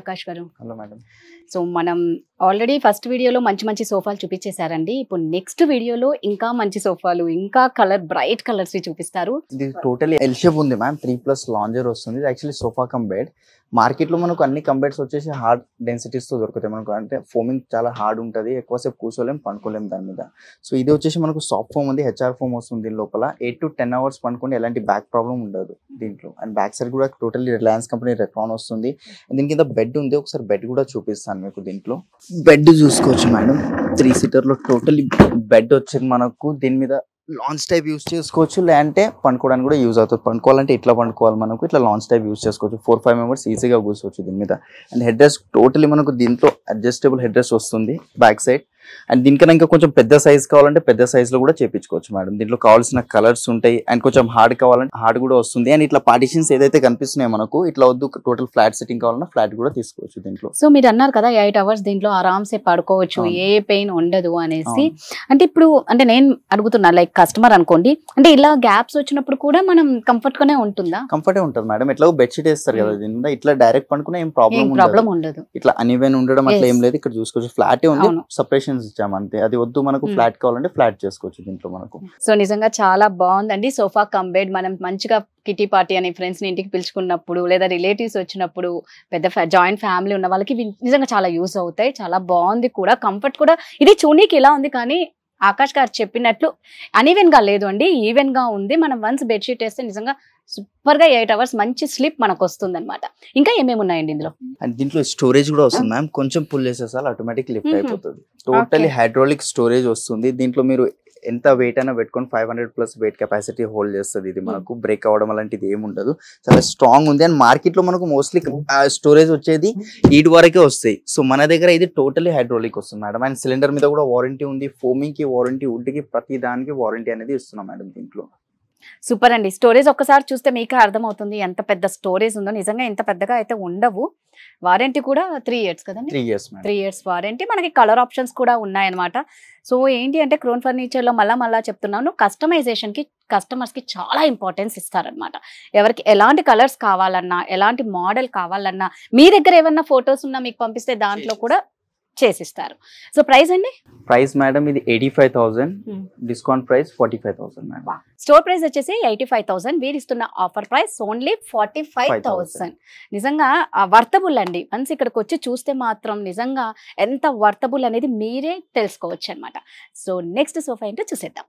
ఆకాష్ గారు. Hello madam. So మనం already first వీడియోలో మంచి మంచి సోఫాలు చూపించేశారండి. ఇప్పుడు నెక్స్ట్ వీడియోలో ఇంకా మంచి సోఫాలు, ఇంకా బ్రైట్ కలర్స్ చూపిస్తారు. ఇది టోటలీ ఎల్ షేప్ ఉంది మ్యామ్. 3+ లాంజర్ వస్తుంది. ఇది actually sofa cum bed. Market లో మనకు అన్ని కంబెడ్స్ వచ్చేసి హార్డ్ డెన్సిటీస్ తో దొరుకుతాయి మనకు. అంటే ఫోమింగ్ చాలా హార్డ్ ఉంటుంది, ఎక్కువసేపు కూర్చోలేం, పండుకోలేం దాని మీద. సో ఇది వచ్చేసి మనకు సాఫ్ట్ ఫోమ్ ఉంది, హెచ్ఆర్ ఫోమ్ వస్తుంది. దీని లోపల 8 to 10 hours పండుకొని ఎలాంటి బ్యాక్ ప్రాబ్లం ఉండదు దీంట్లో. అండ్ బ్యాక్ సైడ్ కూడా టోటలీ రిలయన్స్ కంపెనీ రెక్లాన్ వస్తుంది. దీని కింద బెడ్ ఉంది, ఒకసారి బెడ్ కూడా చూపిస్తాను మీకు. దీంట్లో బెడ్ చూసుకోవచ్చు మేడం. 3 seater లో టోటలీ బెడ్ వచ్చింది మనకు. దీని మీద లాంచ్ టైప్ యూజ్ చేసుకోవచ్చు, లేదంటే పండుకోవడానికి కూడా యూజ్ అవుతుంది. పండుకోవాలంటే ఇట్లా పండుకోవాలి మనకు, ఇట్లా లాంచ్ టైప్ యూజ్ చేసుకోవచ్చు. 4-5 members ఈజీగా కూర్చోవచ్చు దీని మీద. అండ్ హెడ్ రెస్ట్ టోటలీ మనకు దీంట్లో అడ్జస్టబుల్ హెడ్ రెస్ట్ వస్తుంది బ్యాక్ సైడ్. అండ్ దీనికన్నా ఇంకా కొంచెం పెద్ద సైజ్ కావాలంటే పెద్ద సైజ్ లో కూడా చేపించుకోవచ్చు మేడం. దీంట్లో కావాల్సిన కలర్స్ ఉంటాయి. అండ్ కొంచెం హార్డ్ కావాలంటే హార్డ్ కూడా వస్తుంది. అండ్ ఇట్లా పార్టిషన్స్ ఏదైతే కనిపిస్తున్నాయో మనకు, ఇట్లా వద్దు టోటల్ ఫ్లాట్ సెట్టింగ్ కావాలన్నా ఫ్లాట్ కూడా తీసుకోవచ్చు దీంట్లో. సో మీరు అన్నారు కదా 8 hours దీంట్లో ఆరామ్సే పడుకోవచ్చు, ఏ పెయిన్ ఉండదు అనేసి. అంటే ఇప్పుడు అంటే నేను అడుగుతున్నా, లైక్ కస్టమర్ అనుకోండి, అంటే ఇలా గ్యాప్స్ వచ్చినప్పుడు కూడా మనం కంఫర్ట్ గానే ఉంటుందా? కంఫర్టే ఉంటుంది మేడం. ఎట్లా బెడ్షీట్ వేస్తారు కదా దీని మీద, ఇట్లా డైరెక్ట్ పండుకునే ఏం ప్రాబ్లం ఉండదు. ఇట్లా అన్ఈవెన్ ఉండడం అట్లా ఏం లేదు. ఇక్కడ చూసుకోవచ్చు ఫ్లాట్ ఉంది, సపరేషన్స్ ఇచ్చాము అంతే. అది వద్దు మనకు ఫ్లాట్ కావాలంటే ఫ్లాట్ చేసుకోవచ్చు దీంట్లో మనకు. సో నిజంగా చాలా బాగుందండి సోఫా కమ్ బెడ్. మనం మంచిగా కిటీ పార్టీ అని ఫ్రెండ్స్ ని ఇంటికి పిలుచుకున్నప్పుడు, లేదా రిలేటివ్స్ వచ్చినప్పుడు, పెద్ద జాయింట్ ఫ్యామిలీ ఉన్న వాళ్ళకి నిజంగా చాలా యూజ్ అవుతాయి. చాలా బాగుంది కూడా, కంఫర్ట్ కూడా. ఇది చూడనీకి ఇలా ఉంది కానీ ఆకాష్ గారు చెప్పినట్లు అన్ఈవెన్ గా లేదు అండి, ఈవెన్ గా ఉంది. మనం వన్స్ బెడ్షీట్ వేస్తే నిజంగా సూపర్ గా 8 hours మంచి స్లీప్ మనకు వస్తుంది అనమాట. ఇంకా ఏమేమి ఉన్నాయండి ఇందులో? అండ్ దీంట్లో స్టోరేజ్ కూడా వస్తుంది మ్యామ్. కొంచెం పుల్ చేసేసారి ఆటోమేటిక్ లిఫ్ట్ అయిపోతుంది. టోటలీ హైడ్రాలిక్ స్టోరేజ్ వస్తుంది దీంట్లో. మీరు ఎంత వెయిట్ అయినా పెట్టుకొని 500+ వెయిట్ కెపాసిటీ హోల్డ్ చేస్తుంది ఇది మనకు. బ్రేక్ అవ్వడం అలాంటిది ఏమి ఉండదు, చాలా స్ట్రాంగ్ ఉంది. అండ్ మార్కెట్ లో మనకు మోస్ట్లీ స్టోరేజ్ వచ్చేది 8 వరకే వస్తాయి. సో మన దగ్గర ఇది టోటలీ హైడ్రాలిక్ వస్తుంది మేడం. అండ్ సిలిండర్ మీద కూడా వారంటీ ఉంది, ఫోమింగ్ కి వారంటీ, వుడ్ కి ప్రతి దానికి వారంటీ అనేది ఇస్తున్నాం మేడం దీంట్లో. సూపర్ అండి. స్టోరేజ్ ఒక్కసారి చూస్తే మీకు అర్థమవుతుంది ఎంత పెద్ద స్టోరేజ్ ఉందో. నిజంగా ఇంత పెద్దగా అయితే ఉండవు. వారంటీ కూడా 3 years కదండి. 3 years వారంటీ. మనకి కలర్ ఆప్షన్స్ కూడా ఉన్నాయన్నమాట. సో ఏంటి అంటే క్రోన్ ఫర్నిచర్ లో మళ్ళా చెప్తున్నాను, కస్టమైజేషన్ కి కస్టమర్స్ కి చాలా ఇంపార్టెన్స్ ఇస్తారనమాట. ఎవరికి ఎలాంటి కలర్స్ కావాలన్నా, ఎలాంటి మోడల్ కావాలన్నా, మీ దగ్గర ఏమన్నా ఫొటోస్ ఉన్నా మీకు పంపిస్తే దాంట్లో కూడా చేసిస్తారు. సో ప్రైస్ అండి? ప్రైస్ మేడం ఇది 85,000, discount price 45,000 madam. Store price వచ్చేసి 85,000, వీరు ఇస్తున్న ఆఫర్ ప్రైస్ ఓన్లీ 45,000. నిజంగా వర్తబుల్ అండి. వన్స్ ఇక్కడికి వచ్చి చూస్తే మాత్రం నిజంగా ఎంత వర్తబుల్ అనేది మీరే తెలుసుకోవచ్చు అనమాట. సో నెక్స్ట్ సోఫా ఏంటో చూసేద్దాం.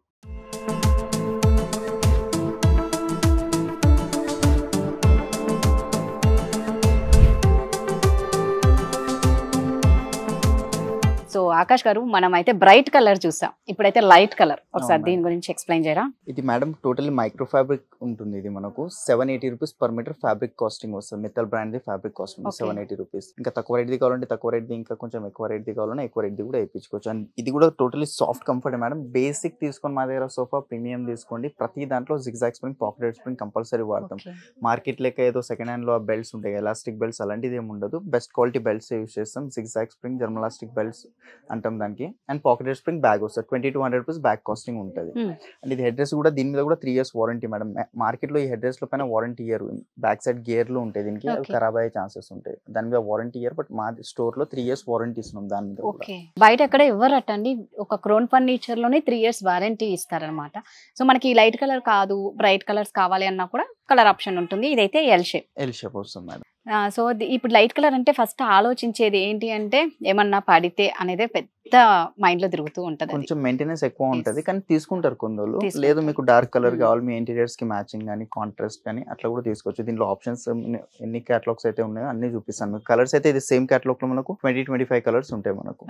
సో ఆకాష్ గారు, మనం అయితే బ్రైట్ కలర్ చూసాం, ఇప్పుడైతే లైట్ కలర్. ఒకసారి దీని గురించి ఎక్స్ప్లెయిన్ చేయరా? ఇది మేడం టోటల్లీ మైక్రో ఫ్యాబ్రిక్ ఉంటుంది. ఇది మనకు 780 rupees per meter fabric costing వస్తుంది. Metal brand fabric costing 780 rupees. ఇంకా తక్కువ రేట్ది కావాలంటే తక్కువ రేట్ది, ఇంకా కొంచెం ఎక్కువ రేట్ది కావాలంటే ఎక్కువ రేట్ది కూడా వేయించుకోవచ్చు. అండ్ ఇది కూడా totally soft comfort madam. Basic తీసుకొని మా దగ్గర సోఫా ప్రీమియం తీసుకోండి. ప్రతి దాంట్లో zigzag spring, pocket spring compulsory వాడతాం. మార్కెట్ లెక్క ఏదో సెకండ్ హ్యాండ్ లో బెల్ట్స్ ఉంటాయి, ఎలాస్టిక్ బెల్ట్స్, అలాంటిది ఏమి ఉండదు. బెస్ట్ క్వాలిటీ బెల్ట్స్ యూస్ చేస్తాం. జిగ్జాగ్ స్ప్రింగ్, జర్మలాస్టిక్ బెల్ట్స్ అంటాం దానికి. అండ్ పాకెట్ స్ప్రింగ్ బ్యాగ్ వస్తుంది. 20-100 rupees బ్యాగ్ కాస్టింగ్ ఉంటుంది. అండ్ ఇది హెడ్ రెస్ట్ కూడా, దీని మీద కూడా 3 years వారంటీ మేడం. మార్కెట్ లో ఈ హెడ్ రెస్ట్ లో పైన warranty year, back side gear లో ఉంటాయి, దీనికి ఖరాబ్ అయ్యే ఛాన్సెస్ ఉంటాయి. దాని మీద వారంటీ ఇయర్, బట్ మా స్టోర్ లో 3 years వారంటీ ఇస్తున్నాం దాని మీద. బయట ఎక్కడ ఇవ్వరటండి, ఒక క్రోన్ ఫర్నిచర్ లోనే 3 years వారంటీ ఇస్తారనమాట. సో మనకి లైట్ కలర్ కాదు, బ్రైట్ కలర్స్ కావాలి అన్నా కూడా కలర్ ఆప్షన్ ఉంటుంది. ఇదైతే ఎల్ షేప్ వస్తుంది మేడం. సో ఇప్పుడు లైట్ కలర్ అంటే ఫస్ట్ ఆలోచించేది ఏంటి అంటే ఏమన్నా పడితే అనేది పెద్ద మైండ్ లో తిరుగుతూ ఉంటది. కొంచెం మెయింటెనెన్స్ ఎక్కువ ఉంటది, కానీ తీసుకుంటారు కొందరు. లేదు మీకు డార్క్ కలర్ కావాలి, మీ ఇంటీరియర్స్ కి మ్యాచింగ్ కానీ కాంట్రాస్ట్ కానీ అట్లా కూడా తీసుకోవచ్చు. దీంట్లో ఆప్షన్స్ ఎన్ని కేటలాగ్స్ అయితే ఉన్నాయో అన్ని చూపిస్తాను. కలర్స్ అయితే ఇది సేమ్ కేటలాగ్ లో మనకు 20-25 కలర్స్ ఉంటాయి మనకు.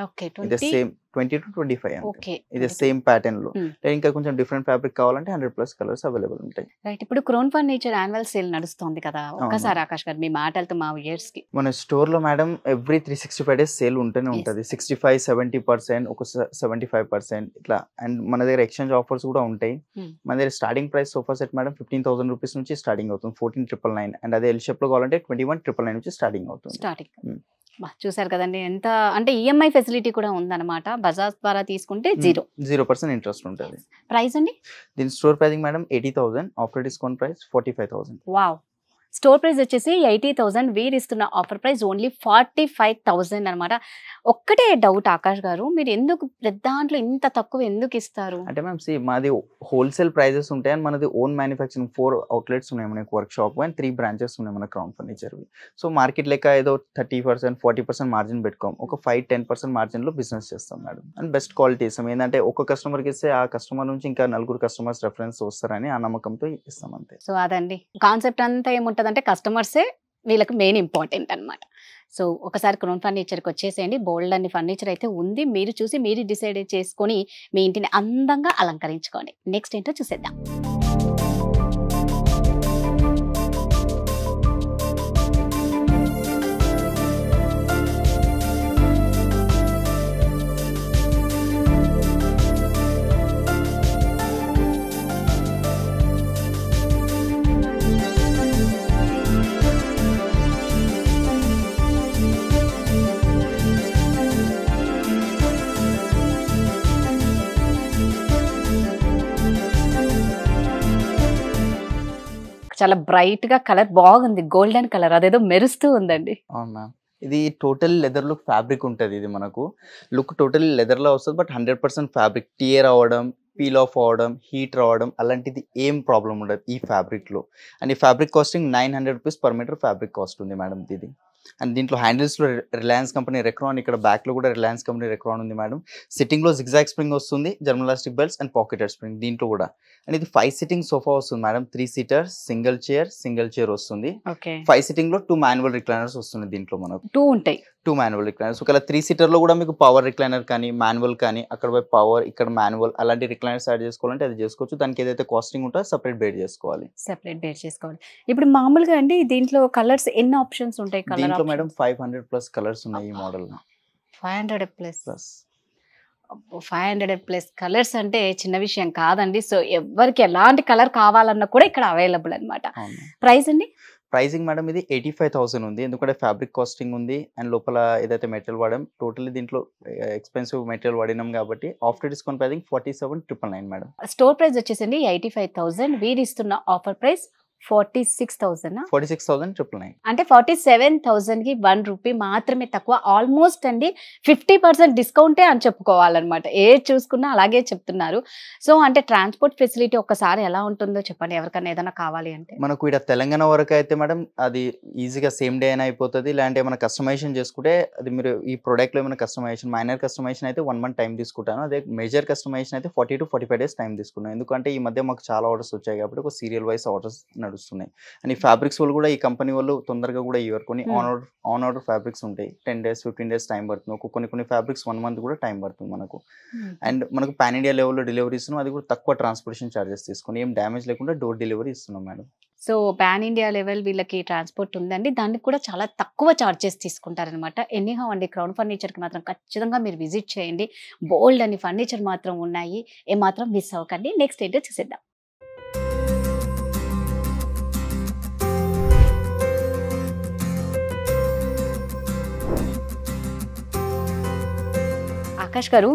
ఇది సేమ్ 20 to 25 ఇది సేమ్ ప్యాటర్న్ లో. ఇంకా కొంచెం డిఫరెంట్ ఫ్యాబ్రిక్ కావాలంటే 100+ కలర్స్ అవైలబుల్ ఉంటాయి. రైట్. ఇప్పుడు క్రోన్ ఫర్నిచర్ యాన్యువల్ సేల్ నడుస్తుంది కదా, ఒక్కసారి ఆకాష్ గారు మీ మాటలతో మా వ్యూయర్స్ కి. మన స్టోర్ లో మేడం ఎవ్రీ 365 days సేల్ ఉంటూనే ఉంటది. 65-70%, ఒక 75% ఇట్లా. అండ్ మన దగ్గర ఎక్స్చేంజ్ ఆఫర్స్ కూడా ఉంటాయి. మన దగ్గర starting price sofa set madam 15,000 rupees నుంచి స్టార్టింగ్ అవుతుంది. 14,999. అండ్ అదే ఎల్ షేప్ లో కావాలంటే 21,999 నుంచి స్టార్టింగ్ అవుతుంది. చూసారు కదండి, ఎంత అంటే ఈఎంఐ ఫెసిలిటీ కూడా ఉందన్నమాట. బజాజ్ ద్వారా తీసుకుంటే 0% ఇంట్రెస్ట్ ఉంటుంది. ప్రైస్ అండి? దీని store pricing madam 80,000, after discount price 45,000. Wow, store price వచ్చేసి 80,000, వీరు ఇస్తున్న ఆఫర్ ప్రైస్ ఓన్లీ 45,000 అనమాట. ఒక్కటే డౌట్ ఆకాష్ గారు, మీరు ఎందుకు దాంట్లో ఇంత తక్కువ ఎందుకు ఇస్తారు? అంటే మ్యామ్ మాది హోల్సేల్ ప్రైజెస్ ఉంటాయి అండ్ మనది ఓన్ మ్యానుఫ్యాక్చరింగ్ 4 అవుట్లెట్స్ ఉన్నాయి మనకి వర్క్ షాప్ అండ్ 3 బ్రాంచెస్ ఉన్నాయి మన క్రౌన్ ఫర్నిచర్వి. సో మార్కెట్ లెక్క ఏదో 30%, 40% మార్జిన్ పెట్టుకోం, ఒక 5-10% మార్జిన్లో బిజినెస్ చేస్తాం మేడం. అండ్ బెస్ట్ క్వాలిటీ ఇస్తాం. ఏంటంటే ఒక కస్టమర్కి ఇస్తే ఆ కస్టమర్ నుంచి ఇంకా 4 కస్టమర్స్ రెఫరెన్స్ వస్తారని ఆ నమ్మకంతో ఇస్తాం అంతే. సో అదండి కాన్సెప్ట్ అంతా ఏముంటుందంటే కస్టమర్సే వీళ్ళకి మెయిన్ ఇంపార్టెంట్ అనమాట. సో ఒకసారి క్రౌన్ ఫర్నిచర్కి వచ్చేసేయండి, బోల్డ్ అన్ని ఫర్నిచర్ అయితే ఉంది, మీరు చూసి మీరు డిసైడ్ చేసుకొని మీ ఇంటిని అందంగా అలంకరించుకోండి. నెక్స్ట్ ఏంటో చూసేద్దాం. చాలా బ్రైట్ గా కలర్ బాగుంది, గోల్డెన్ కలర్, అదేదో మెరుస్తూ ఉందండి. అవునా, ఇది టోటల్ లెదర్ లుక్ ఫ్యాబ్రిక్ ఉంటుంది. ఇది మనకు లుక్ టోటల్ లెదర్ లో వస్తుంది, బట్ 100% ఫ్యాబ్రిక్. టియర్ అవ్వడం, పీల్ ఆఫ్ అవ్వడం, హీట్ రావడం అలాంటిది ఏం ప్రాబ్లం ఉండదు ఈ ఫ్యాబ్రిక్ లో. అండ్ ఈ fabric costing 900 rupees per metre fabric cost ఉంది మేడం ఇది. అండ్ దీంట్లో హ్యాండిల్స్ లో రిలయన్స్ కంపెనీ రెక్రాన్, ఇక్కడ బ్యాక్ లో కూడా రిలయన్స్ కంపెనీ రెక్రాన్ ఉంది మేడం. సిట్టింగ్ లో జిగ్జాగ్ స్ప్రింగ్ వస్తుంది, German elastic belts and pocketed spring దీంట్లో కూడా. అండ్ ఇది 5 సిట్టింగ్ సోఫా వస్తుంది మేడం, 3 సీటర్, సింగిల్ చైర్ వస్తుంది. 5 సిట్టింగ్ లో 2 మాన్యువల్ రిక్లైనర్స్ వస్తుంది దీంట్లో మనకు. 2 ఉంటాయి, 2 మాన్యువల్ రిక్లైనర్స్. ఒకవేళ 3 సీటర్ లో కూడా మీకు పవర్ రిక్లైనర్ కానీ మాన్యువల్ కానీ, అక్కడ పవర్ ఇక్కడ మాన్యువల్ అలాంటి రిక్లైనర్స్ యాడ్ చేసుకోవాలంటే అది చేసుకోవచ్చు. దానికి ఏదైతే కాస్టింగ్ ఉంటుందో సెపరేట్ బేర్ చేసుకోవాలి. ఇప్పుడు మామూలుగా అండి దీంట్లో కలర్స్ ఎన్ని ఆప్షన్స్ ఉంటాయి? దీంట్లో మేడం 500+ కలర్స్ ఉన్నాయి ఈ మోడల్. 500+ కలర్స్ అంటే చిన్న విషయం కాదండి. సో ఎవరికి ఎలాంటి కలర్ కావాలన్నా కూడా ఇక్కడ అవైలబుల్ అన్నమాట. ప్రైస్ అండి? ప్రైసింగ్ మేడం ఇది 85,000 ఉంది, ఎందుకంటే ఫ్యాబ్రిక్ కాస్టింగ్ ఉంది అండ్ లోపల ఏదైతే మెటీరియల్ వాడాం టోటల్లీ దీంట్లో ఎక్స్పెన్సివ్ మెటీరియల్ వాడినాం కాబట్టి after discount pricing 47,999 madam. Store price వచ్చేసండి 85,000, వీరు ఇస్తున్న ఆఫర్ ప్రైస్ 46,000. 46,999 అంటే 47,000 కి 1 రూపీ మాత్రమే తక్కువ. ఆల్మోస్ట్ అండి 50% డిస్కౌంటే అని చెప్పుకోవాలన్నమాట. ఏ చూసుకున్నా అలాగే చెప్తున్నారు. సో అంటే ట్రాన్స్పోర్ట్ ఫెసిలిటీ ఒక్కసారి ఎలా ఉంటుందో చెప్పండి ఎవరికైనా ఏదైనా కావాలి అంటే. మనకు ఇక్కడ తెలంగాణ వరకు అయితే మేడం అది ఈజీగా సేమ్ డే అయినా అయిపోతుంది. ఇలాంటి ఏమైనా కస్టమైజేషన్ చేసుకుంటే అది మీరు ఈ ప్రోడక్ట్లో ఏమైనా కస్టమైజేషన్, మైనర్ కస్టమైజేషన్ అయితే 1 మంత్ టైం తీసుకుంటాను. అదే మేజర్ కస్టమైజేషన్ అయితే 40 to 45 days టైం తీసుకున్నాను. ఎందుకంటే ఈ మధ్య మాకు చాలా ఆర్డర్స్ వచ్చాయి కాబట్టి ఒక సీరియల్ వైస్ ఆర్డర్స్ నడుస్తున్నాయి. అండ్ ఈ ఫ్యాబ్రిక్స్ వాళ్ళు కూడా ఈ కంపెనీ వాళ్ళు తొందరగా కూడా ఇవ్వరు. కొన్ని ఆన్ ఆర్డర్ ఫ్యాబ్రిక్స్ ఉంటాయి, 10 days 15 days టైం పడుతుంది. కొన్ని ఫ్యాబ్రిక్స్ 1 month కూడా టైం పడుతుంది మనకు. అండ్ మనకు పాన్ ఇండియా లెవెల్లో డెలివరీ ఇస్తున్నాం, అది కూడా తక్కువ ట్రాన్స్పోర్టేషన్ చార్జెస్ తీసుకుని ఏం డ్యామేజ్ లేకుండా డోర్ డెలివరీ ఇస్తున్నాం madam. So pan India level వీళ్ళకి ట్రాన్స్పోర్ట్ ఉందండి, దానికి కూడా చాలా తక్కువ చార్జెస్ తీసుకుంటారనమాట. ఎనీహౌ అండి క్రౌన్ ఫర్నిచర్కి మాత్రం ఖచ్చితంగా మీరు విజిట్ చేయండి. బోల్డ్ అని ఫర్నిచర్ మాత్రం ఉన్నాయి, ఏమాత్రం మిస్ అవ్వకండి. నెక్స్ట్ ఏంటో చూసేద్దాం. ఆకాష్ గారు,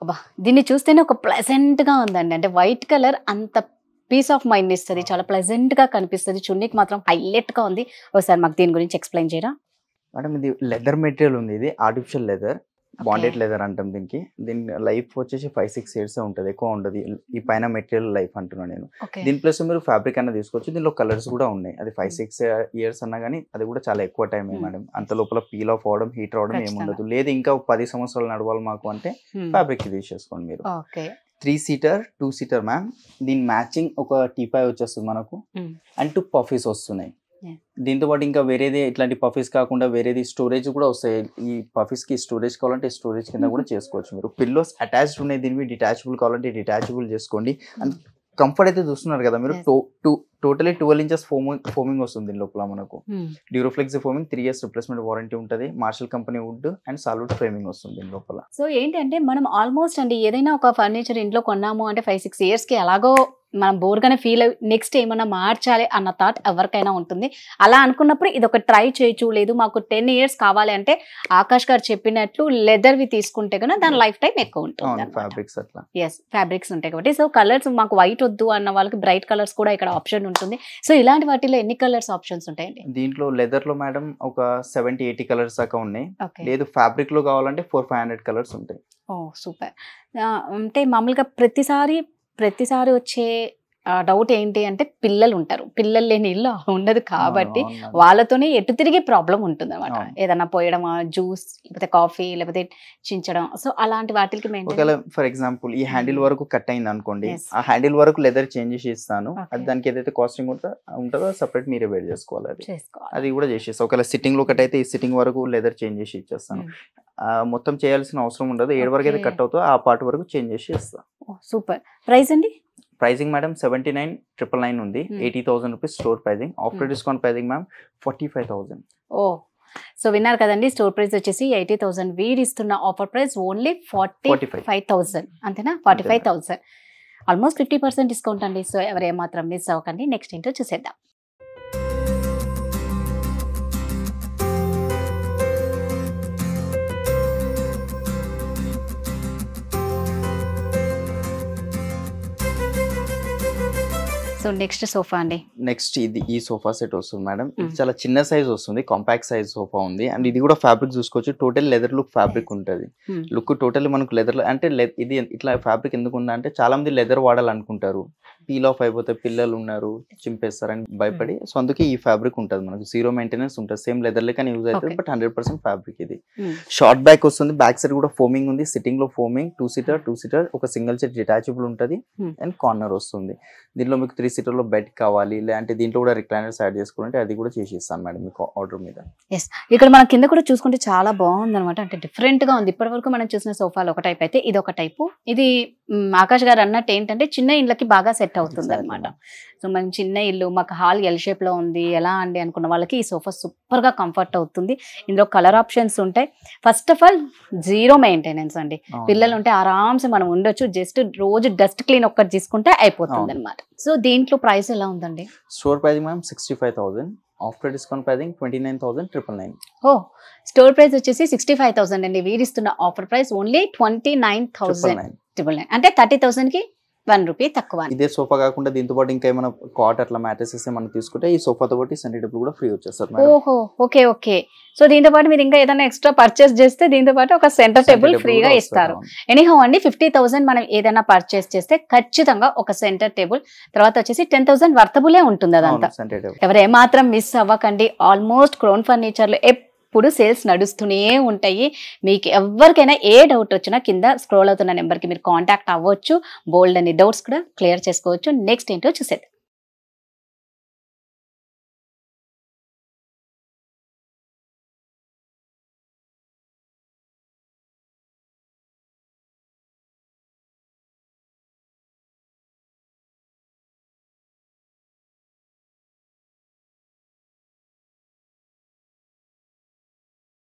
అబ్బా దీన్ని చూస్తేనే ఒక ప్లెజెంట్గా ఉందండి. అంటే వైట్ కలర్ అంత పీస్ ఆఫ్ మైండ్ ఇస్తుంది, చాలా ప్లెజెంట్గా కనిపిస్తుంది. చున్నీకి మాత్రం హైలైట్గా ఉంది. ఒకసారి మాకు దీని గురించి ఎక్స్ప్లెయిన్ చేయరా? మేడం ఇది లెదర్ మెటీరియల్ ఉంది, ఇది ఆర్టిఫిషియల్ లెదర్, బాండెడ్ లెదర్ అంటాం దీనికి. దీని లైఫ్ వచ్చేసి 5-6 years ఉంటుంది, ఎక్కువ ఉండదు ఈ పైన మెటీరియల్ లైఫ్ అంటున్నాను నేను. దీని ప్లస్ మీరు ఫ్యాబ్రిక్ అన్న తీసుకోవచ్చు, దీనిలో కలర్స్ కూడా ఉన్నాయి. అది 5-6 years అన్నా కానీ అది కూడా చాలా ఎక్కువ టైం మేడం. అంత లోపల పీల్ ఆఫ్ అవడం, హీట్ రావడం ఏముండదు. లేదు ఇంకా 10 సంవత్సరాలు నడవాలి మాకు అంటే ఫ్యాబ్రిక్ తీసేసుకోండి మీరు. 3 seater 2 seater మ్యామ్. దీని మ్యాచింగ్ ఒక టీపాయ్ వచ్చేస్తుంది మనకు అండ్ 2 పఫీస్ వస్తున్నాయి. దీంతో పాటు ఇంకా వేరేది ఇట్లాంటి పఫీస్ కాకుండా వేరేది స్టోరేజ్ కూడా వస్తాయి. ఈ పఫీస్ కి స్టోరేజ్ కావాలంటే స్టోరేజ్ కింద కూడా చేసుకోవచ్చు మీరు. పిల్లోస్ అటాచ్డ్ ఉన్నాయి, దీనివి డిటాచబుల్ కావాలంటే డిటాచబుల్ చేసుకోండి. అండ్ కంఫర్ట్ అయితే చూస్తున్నారు కదా మీరు, టోటలీ 12 inches ఫోమింగ్ వస్తుంది దీని లోపల మనకు. Duroflex foaming, 3 years replacement warranty ఉంటుంది. Marshal company wood and solid framing వస్తుంది దీని లోపల. సో ఏంటంటే మనం ఆల్మోస్ట్ అండి ఏదైనా ఒక ఫర్నిచర్ ఇంట్లో కొన్నాము అంటే 5-6 years కి ఎలాగో మనం బోర్గానే ఫీల్ అయ్యి నెక్స్ట్ ఏమన్నా మార్చాలి అన్న థాట్ ఎవరికైనా ఉంటుంది. అలా అనుకున్నప్పుడు ఇది ఒక ట్రై చేయొచ్చు. లేదు మాకు 10 years కావాలి అంటే ఆకాష్ గారు చెప్పినట్లు లెదర్వి తీసుకుంటే కనుక దాని లైఫ్ టైం ఎక్కువ ఉంటుంది. ఫ్యాబ్రిక్స్ అట్లా ఎస్ ఫ్యాబ్రిక్స్ ఉంటాయి కాబట్టి. సో కలర్స్ మాకు వైట్ వద్దు అన్న వాళ్ళకి బ్రైట్ కలర్స్ కూడా ఇక్కడ ఆప్షన్ ఉంటుంది. సో ఇలాంటి వాటిలో ఎన్ని కలర్స్ ఆప్షన్స్ ఉంటాయండి? దీంట్లో లెదర్ లో మేడం ఒక 70-80 కలర్స్ దాకా ఉన్నాయి. ఓకే. లేదు ఫ్యాబ్రిక్ లో కావాలంటే 400-500 కలర్స్ ఉంటాయి. ఓ సూపర్. అంటే మామూలుగా ప్రతిసారి వచ్చే డౌట్ ఏంటి అంటే పిల్లలు ఉంటారు, పిల్లలు లేని ఇల్లు ఉండదు కాబట్టి వాళ్ళతోనే ఎటు తిరిగి ప్రాబ్లం ఉంటుంది అనమాట. ఏదన్నా పోయడం, జ్యూస్ లేకపోతే కాఫీ లేకపోతే చించడం, సో అలాంటి వాటికి ఒకవేళ ఫర్ ఎగ్జాంపుల్ ఈ హ్యాండిల్ వరకు కట్ అయింది అనుకోండి, ఆ హ్యాండిల్ వరకు లెదర్ చేంజ్ చేసి ఇస్తాను. అది దానికి ఏదైతే కాస్టింగ్ ఉంటుందో సపరేట్ మీరే వేర్ చేసుకోవాలి. అది కూడా చేసేస్తాను. ఒకవేళ సిట్టింగ్ లో కట్ అయితే ఈ సిట్టింగ్ వరకు లెదర్ చేంజ్ చేసి ఇచ్చేస్తాను. మొత్తం చేయాల్సిన అవసరం ఉండదు. ఏడు వరకు అయితే కట్ అవుతుందో ఆ పార్ట్ వరకు చేంజ్ చేసి ఇస్తాను. సూపర్. ప్రైస్ అండి? ప్రైజింగ్ మేడం 79,999 ఉంది. 80,000 rupees store pricing. After discount pricing ma'am 45,000. Oh so విన్నారు కదండి, స్టోర్ ప్రైస్ వచ్చేసి 80,000, వీడిస్తున్న ఆఫర్ ప్రైస్ ఓన్లీ 45,000 అంతేనా? 45,000 ఆల్మోస్ట్ 50% డిస్కౌంట్ అండి. సో ఎవరు ఏమాత్రం మిస్ అవ్వకండి. నెక్స్ట్ ఏంటో చూసేద్దాం. సో నెక్స్ట్ సోఫా అండి. నెక్స్ట్ ఈ సోఫా సెట్ వస్తుంది మేడం. ఇది చాలా చిన్న సైజ్ వస్తుంది, కాంపాక్ట్ సైజ్ సోఫా ఉంది. అండ్ ఇది కూడా ఫ్యాబ్రిక్ చూసుకోవచ్చు, టోటల్ లెదర్ లుక్ ఫ్యాబ్రిక్ ఉంటుంది. లుక్ టోటల్ మనకు లెదర్ అంటే ఇది ఇట్లా ఫ్యాబ్రిక్ ఎందుకు ఉందా అంటే చాలా మంది లెదర్ వాడాలనుకుంటారు, పీల్ ఆఫ్ అయిపోతే పిల్లలు ఉన్నారు చింపేస్తారని భయపడి. సో అందుకే ఈ ఫ్యాబ్రిక్ ఉంటుంది మనకు, జీరో మెయింటెనెన్స్ ఉంటుంది. సేమ్ లెదర్ లెక్క యూజ్ అవుతుంది, బట్ 100% ఫ్యాబ్రిక్. ఇది షార్ట్ బ్యాక్ వస్తుంది, బ్యాక్ సైడ్ కూడా ఫోమింగ్ ఉంది, సిట్టింగ్ లో ఫోమింగ్, 2 సీటర్, ఒక సింగిల్ సీట్ డిటాచబుల్ ఉంటుంది అండ్ కార్నర్ వస్తుంది. దీనిలో మీకు 3 seater లో బెడ్ కావాలి, లేదంటే దీంట్లో కూడా రిక్లైనర్స్ యాడ్ చేసుకుంటే అది కూడా చేసి ఇస్తాను మేడం మీకు ఆర్డర్ మీద. ఎస్, ఇక్కడ మన కింద కూడా చూసుకుంటే చాలా బాగుంది అనమాట. అంటే డిఫరెంట్ గా ఉంది. ఇప్పటి వరకు మనం చూసిన సోఫాలు ఒక టైప్ అయితే ఇది ఒక టైపు. ఇది ఆకాష్ గారు అన్నట్టు ఏంటంటే చిన్న ఇళ్ళకి బాగా సెట్ అవుతుంది అనమాట. సో మనం చిన్న ఇల్లు, మాకు హాల్ ఎల్ షేప్ లో ఉంది ఎలా అండి అనుకున్న వాళ్ళకి ఈ సోఫా సూపర్ గా కంఫర్ట్ అవుతుంది. ఇందులో కలర్ ఆప్షన్స్ ఉంటాయి. First of all zero maintenance అండి. పిల్లలు ఉంటే ఆరామ్స్ మనం ఉండొచ్చు, జస్ట్ రోజు డస్ట్ క్లీన్ ఒక్కటి తీసుకుంటే అయిపోతుంది అనమాట. సో దీంట్లో ప్రైస్ ఎలా ఉందండి? Store pricing ma'am 65,000, after discount pricing 29,999. ఓ స్టోర్ ప్రైస్ వచ్చేసి 65,000 అండి. వీరిస్తున్న ఆఫర్ ప్రైస్ ఓన్లీ 29,999, అంటే 30,000 కి 1 రూపీ తక్కువ. ఇదే సోఫా కాకుండా దీంతో పాటు ఇంకా ఏమైనా కాట్ అట్లా మ్యాట్రెసెస్ మనం తీసుకుంటే ఈ సోఫాతో పాటు సెంటర్ టేబుల్ కూడా ఫ్రీ వచ్చేస్తారు. ఓహో ఓకే ఓకే. సో దీంతో పాటు మీరు ఇంకా ఏదైనా ఎక్స్ట్రా పర్చేస్ చేస్తే దీంతో పాటు ఒక సెంటర్ టేబుల్ ఫ్రీగా ఇస్తారు. ఎనీహౌ అండి, 50,000 మనం ఏదైనా పర్చేస్ చేస్తే ఖచ్చితంగా ఒక సెంటర్ టేబుల్, తర్వాత వచ్చేసి 10,000 వర్తబులే ఉంటుంది అదంతా. ఎవరు ఏమాత్రం మిస్ అవ్వకండి. ఆల్మోస్ట్ క్రౌన్ ఫర్నిచర్లో ఎప్పుడు సేల్స్ నడుస్తూనే ఉంటాయి. మీకు ఎవరికైనా ఏ డౌట్ వచ్చినా కింద స్క్రోల్ అవుతున్న నెంబర్కి మీరు కాంటాక్ట్ అవ్వచ్చు. బోల్డ్ అని డౌట్స్ కూడా క్లియర్ చేసుకోవచ్చు. నెక్స్ట్ ఏంటో చూసేద్దాం.